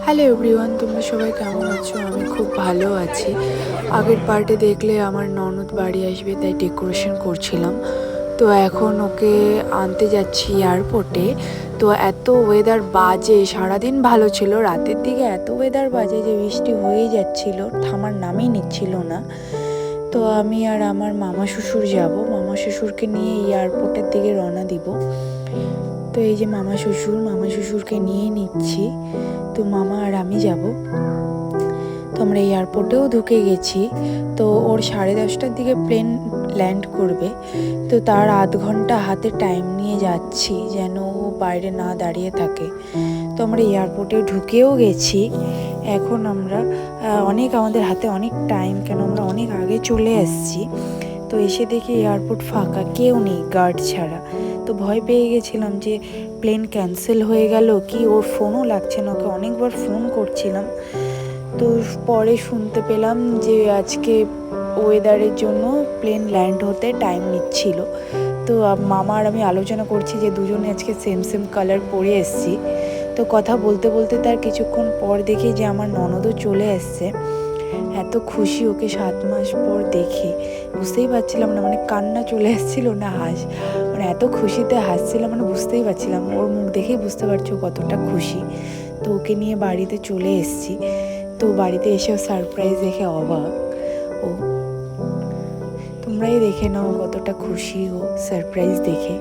Hello everyone, তোমরা সবাই কেমন আছো? আমি খুব ভালো আছি। আগের পার্টে দেখলে আমার ননদ বাড়ি আসবে, তাই ডেকোরেশন করছিলাম। তো এখন ওকে আনতে যাচ্ছি এয়ারপোর্টে। তো এত ওয়েদার বাজে, সারাদিন ভালো ছিল, রাতের দিকে এত ওয়েদার বাজে যে বৃষ্টি হয়েই যাচ্ছিল, থামার নামই নিচ্ছিল না। তো আমি আর আমার মামা শ্বশুর যাব, মামা শ্বশুরকে নিয়ে এয়ারপোর্টের দিকে রওনা দিব। তো এই যে মামা শ্বশুরকে নিয়ে নিচ্ছি। তো মামা আর আমি যাব। তো আমরা এয়ারপোর্টেও ঢুকে গেছি। তো ওর 10:30টার দিকে প্লেন ল্যান্ড করবে। তো তার আধ ঘন্টা হাতে টাইম নিয়ে যাচ্ছি, যেন ও বাইরে না দাঁড়িয়ে থাকে। তো আমরা এয়ারপোর্টে ঢুকেও গেছি। এখন আমরা আমাদের হাতে অনেক টাইম, কেন আমরা অনেক আগে চলে এসেছি। তো এসে দেখি এয়ারপোর্ট ফাঁকা, কেউ নেই গার্ড ছাড়া। তো ভয় পেয়ে গেছিলাম যে প্লেন ক্যান্সেল হয়ে গেল কি, ওর ফোনও লাগছে না, ওকে অনেকবার ফোন করছিলাম। তো পরে শুনতে পেলাম যে আজকে ওয়েদারের জন্য প্লেন ল্যান্ড হতে টাইম নিচ্ছিল। তো মামা আর আমি আলোচনা করছি যে দুজনে আজকে সেম সেম কালার পরে এসেছি। তো কথা বলতে বলতে তার কিছুক্ষণ পর দেখি যে আমার ননদও চলে এসছে। এত খুশি ওকে 7 মাস পর দেখে, বুঝতেই পারছিলাম না, মানে কান্না চলে এসেছিলো না মানে এত খুশিতে হাসছিলাম, মানে বুঝতেই পারছিলাম, ওর মুখ দেখেই বুঝতে পারছো কতটা খুশি। তো ওকে নিয়ে বাড়িতে চলে এসেছি। তো বাড়িতে এসেও সারপ্রাইজ দেখে অবাক ও। তোমরাই দেখে নাও কতটা খুশি ও সারপ্রাইজ দেখে।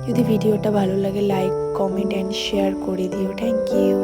যদি ভিডিওটা ভালো লাগে লাইক, কমেন্ট অ্যান্ড শেয়ার করে দিও। Thank you.